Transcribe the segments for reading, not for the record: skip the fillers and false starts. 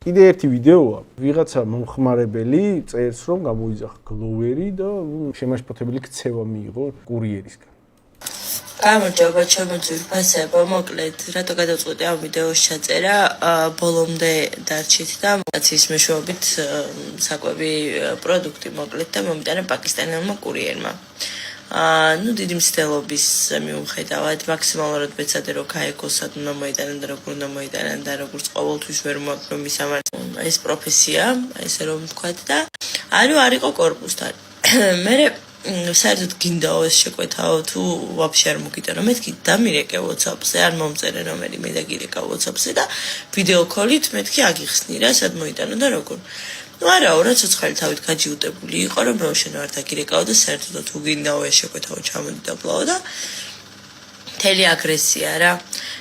კიდე ერთი ვიდეოა, ვიღაცა მომხმარებელი წერს, რომ გამოიძახა გლოვერი და შემაშფოთებელი ქცევა მიიღო კურიერისგან. გამარჯობა ჩემო ძვირფასებო, მოკლედ რატო გადავწყვეტე ამ ვიდეოს ჩაწერა, ბოლომდე დარჩით და ის მეშვეობით საკვები პროდუქტი მოკლედ და მომიტანა პაკისტანელმა კურიერმა. დიდი მცდელობის მიუხედავად მაქსიმალურად ვეცადე რომ გაეგო სად უნდა მოიტანა და როგორ უნდა მოიტანა და როგორც ყოველთვის ვერ მოაქვს რომ ეს პროფესია, ესე რომ ვთქვათ და არ იყო კორპუსთან. მე საერთოდ გინდაო ეს შეკვეთავო თუ ვაფშე არ მოგიტანა. მეთქი დამირეკე WhatsApp-ზე, არ მომწერე რომელი მე და გირეკა WhatsApp-ზე და ვიდეო კოლით მეთქი აგიხსნი რა, სად მოიტანა და როგორ. არაო, რა ცოცხალი თავით გაჯიუტებული იყო, რომ მეუშენო არ დაგირეკაო და საერთოდ თუ გინდაო ეს შეკვეთავო ჩამოდი და ბლაო და მთელი აგრესია რა.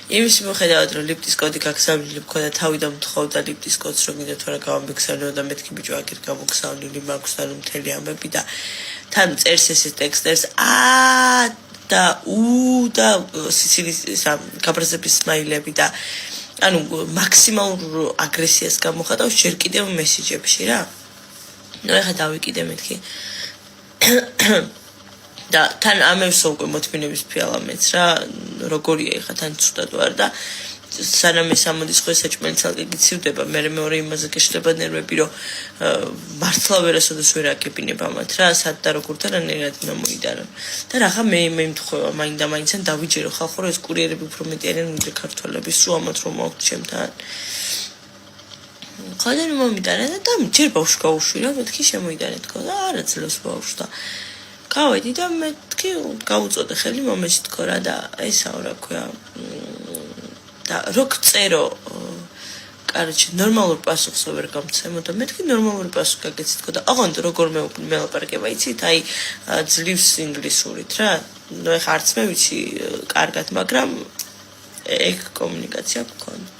იმის მიუხედავად რომ ლიფტის კოდი გაგზავნილი მქონდა თავიდან მთხოვდა ლიფტის კოდს რომ კიდევ თუ რა გავამიგზავნო და მეთქი ბიჭო აგერ გამოგზავნილი მაქვს და მთელი ამბები და თან წერს ეს ტექსტებს და და სიცილის გაბრაზების სმაილები და ანუ მაქსიმალურ აგრესიას გამოხატავს ჯერ კიდევ მესიჯებში რა. ეხლა დავიკიდე მეთქი და თან ამევსო უკვე მოთმინების ფიალამეც რა, როგორია ეხლა თან ცუდად ვარ და სანამ ეს ამოდის ხო საჭმელი ცალკე გიცივდება, მე მეორე იმაზე გეშლება ნერვები, რომ მართლა ვერასოდეს ვერ აკეპინებ ამათ რა, სად და როგორ და რანაირად უნდა მოიტანო. და რაღაცა მე იმთხოვა მაინც ან დავიჯერო ხალხო, რომ ეს კურიერები უფრო მეტი არიან ვიდრე ქართველები, სულ ამათ რომ მოვხდ ჩემთან. ხალხი მომიტანა და ჯერ ბავშვი გაუშვი რა, მეთქი შემოიტანე თქო და არა ძლევს ბავშვს და გავედი და მეთქი გავუწოდე ხელი მომეცი თქო რა და ესაო რა ქვია და როგ წერო კაროჩე ნორმალურ პასუხს ვერ გამცემო და მეთქი ნორმალური პასუხი გაგეცი თქო და აღონდ როგორ მელაპარაკება იცით აი ძლივს ინგლისურით რა ნუ ეხა არც მე ვიცი კარგად მაგრამ ეგ კომუნიკაცია გქონდა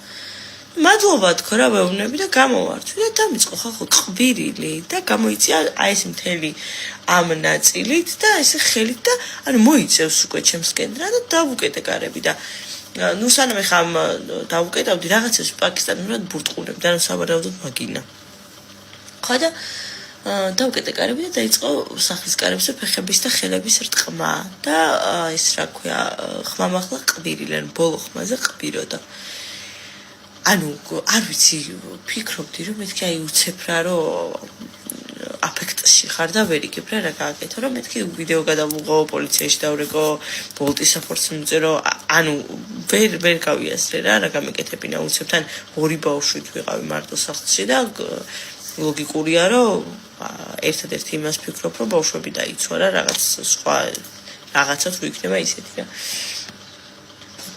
მადლობა თქო რა ვეუბნები და გამოვარდვი და დამიწყო ხალხო ყვირილი და გამოიწია აი ეს მთელი ამ ნაწილით და ესე ხელით და ანუ მოიწევს უკვე ჩემსკენ რა და დავუკეტე კარები და ნუ სანამ ეხა ამ დავუკეტავდი რაღაცებს პაკისტანურად ბურტყუნებ და ნუ სავარაუდოდ მაგინა ხო და დავუკეტე კარები და დაიწყო სახლის კარებზე ფეხების და ხელების რტყმა და ეს რა ქვია ხმამაღლა ყვირილენ ბოლო ხმაზე ყვიროდა ანუ არ ვიცი ფიქრობდი რომ მეთქი აი უცებ რა რომ აფექტში ხარ და ვერ იგებ რა გააკეთო რომ მეთქი ვიდეო გადავუღო პოლიციაში დავრეკო ბოლტის საფორცე მიწერო ანუ ვერ გავიასრე რა გამეკეთებინა უცებთან ორი ბავშვით ვიყავი მარტო სახლში და ლოგიკურია რომ ერთადერთი იმას ფიქრობ რომ ბავშვები დაიცვა რა რაღაც სხვა რაღაცაც ვიქნება ისეთი რა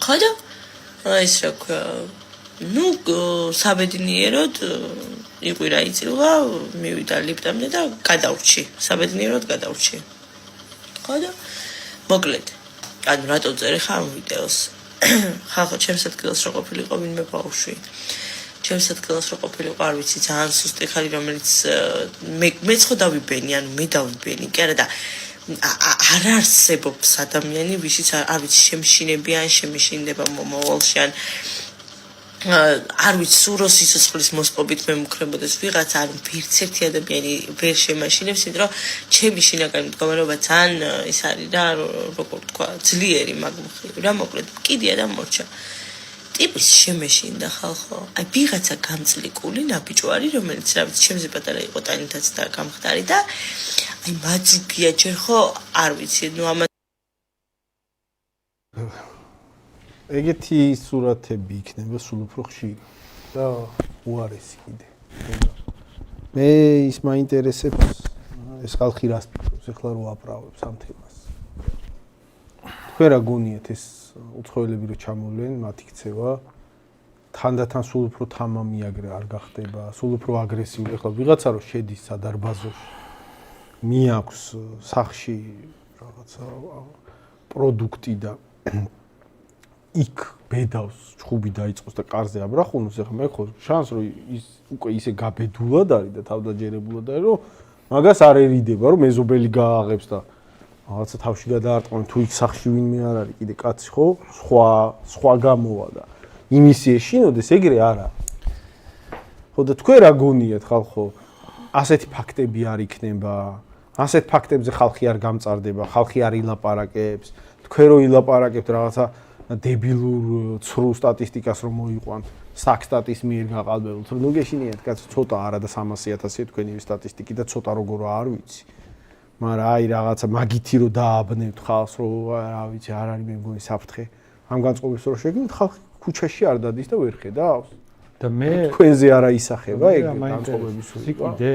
ხო და ეს რა ქვია ნუ საბედნიეროდ იყვირა იწილა მივიდა ლიფტამდე და გადავრჩი საბედნიეროდ გადავრჩი ხო და მოკლედ ანუ რატო წერე ხა ამ ვიდეოს ხალხო ჩემს ადგილას რო ყოფილიყო ვინმე ბავშვი ჩემს ადგილას რო ყოფილიყო არ ვიცი ძალიან სუსტი ხარი რომელიც მეც ხო დავიბენი ანუ მე დავიბენი კი არა და არ არსებობს ადამიანი ვისიც არ ვიცი შემშინებიან შემიშინდება მომავალში ან არ ვიცი სუროს სიცოცხლის მოსპობით მე მუქრებოდეს ვიღაცა არ ვერც ერთი ადამიანი ვერ შემაშინებს იმიტომ რომ ჩემი შინაგანი მდგომარეობა ძალიან ის არის და როგორ თქვა ძლიერი მაგმხრივ რა მოკლედ კიდია და მორჩა ტიპის შემეშინდა ხალხო აი ვიღაცა გამწლიკული ნაბიჯვარი რომელიც რა ვიცი ჩემზე პატარა იყო ტანითაც და გამხდარი და აი მაძიგია ჯერ ხო არ ვიცი ნუ ამა ეგეთი სურათები იქნება სულ უფრო ხშირი და უარესი კიდე. მე ის მაინტერესებს ეს ხალხი რას ფიქრობს, ეხლა რო აპრავებს ამ თემას. თქვენ რა გონიათ ეს უცხოელები რო ჩამოვლენ, მათი ქცევა თანდათან სულ უფრო თამამიაგრე არ გახდება, სულ უფრო აგრესიული. ეხლა ვიღაცა რო შედის სადარბაზოში, მიაქვს სახში რაღაცა პროდუქტი და იქ ბედავს ჩხუბი დაიწყოს და კარზე აბრახუნოს ეხლა მე ხო შანს რომ ის უკვე ისე გაბედულად არის და თავდაჯერებულად არის რომ მაგას არ ერიდება რომ მეზობელი გააღებს და რაღაცა თავში გადაარტყმენ თუ იქ სახში ვინმე არ არის კიდე კაცი ხო სხვა გამოვა და იმისი ეშინოდეს ეგრე არა ხო და თქვენ რა გონიათ ხალხო? ასეთი ფაქტები არ იქნება. ასეთ ფაქტებზე ხალხი არ გამწარდება, ხალხი არ ილაპარაკებს. თქვენ რო ილაპარაკებთ რაღაცა დებილურ ცრუ სტატისტიკას რომ მოიყვანთ, საქსტატის მიერ გაყალბებულთ. ნუ გეშინიათ კაცო ცოტა არა და 300,000 თქვენი სტატისტიკი და ცოტა როგორ არ ვიცი. მაგრამ აი რაღაცა მაგითი რო დააბნევთ ხალხს რო რა ვიცი არ არის მე მგონი საფრთხე. ამ განწყობებს რო შეგინოთ ხალხი ქუჩაში არ დადის და ვერ ხედავს. და მე თქვენზე არა ისახება ეგ განწყობების სიკიდე.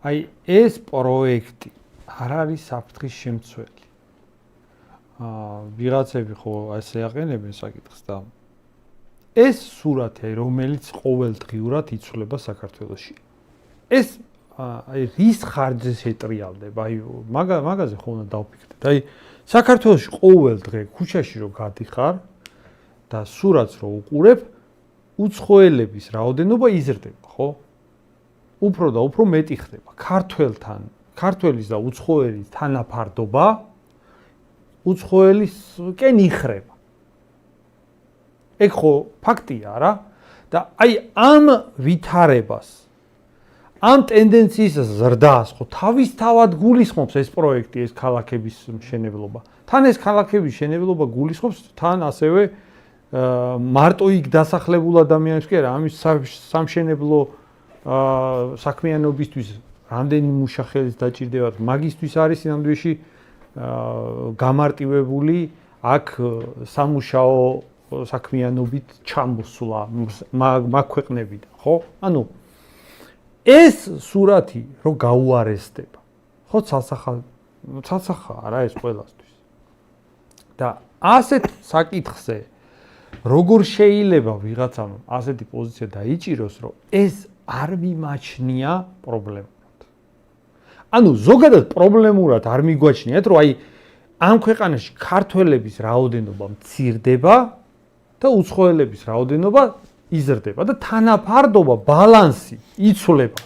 აი ეს პროექტი არ არის საფრთხის შემცველი. ვიღაცები ხო ასე აყენებენ საკითხს და ეს სურათი, რომელიც ყოველდღიურად იცვლება საქართველოში. ეს აი რის ხარჯზე შეტრიალდება, აი მაგაზე ხო უნდა დავფიქრდეთ. აი საქართველოში ყოველ დღე ქუჩაში რო გადიხარ და სურათს რო უყურებ, უცხოელების რაოდენობა იზრდება, ხო? უფრო და უფრო მეტი ხდება. ქართველის და უცხოელის თანაფარდობა უცხოელისკენ იხრება. ეგ ხო ფაქტია რა? და აი ამ ვითარებას, ამ ტენდენციის ზრდას ხო თავისთავად გულისხმობს ეს პროექტი, ეს ქალაქების მშენებლობა. თან ეს ქალაქების მშენებლობა გულისხმობს თან ასევე მარტო იქ დასახლებულ ადამიანებს კი არა, ამის სამშენებლო საქმიანობისთვის რამდენი მუშახელის დაჭირდებათ, მაგისთვის არის ნამდვილში გამარტივებული აქ სამუშაო საქმიანობით ჩამოსვლა მაგ ქვეყნებიდან, ხო? ანუ ეს სურათი რო გაუარესდება, ხო ცალსახა არა ეს ყველასთვის. და ასეთ საკითხზე როგორ შეიძლება ვიღაცამ ასეთი პოზიცია დაიჭიროს, რომ ეს არ მიმაჩნია პრობლემურად. ანუ ზოგადად პრობლემურად არ მიგვაჩნიათ, რომ აი ამ ქვეყანაში ქართველების რაოდენობა მცირდება და უცხოელების რაოდენობა იზრდება და თანაფარდობა, ბალანსი იცვლება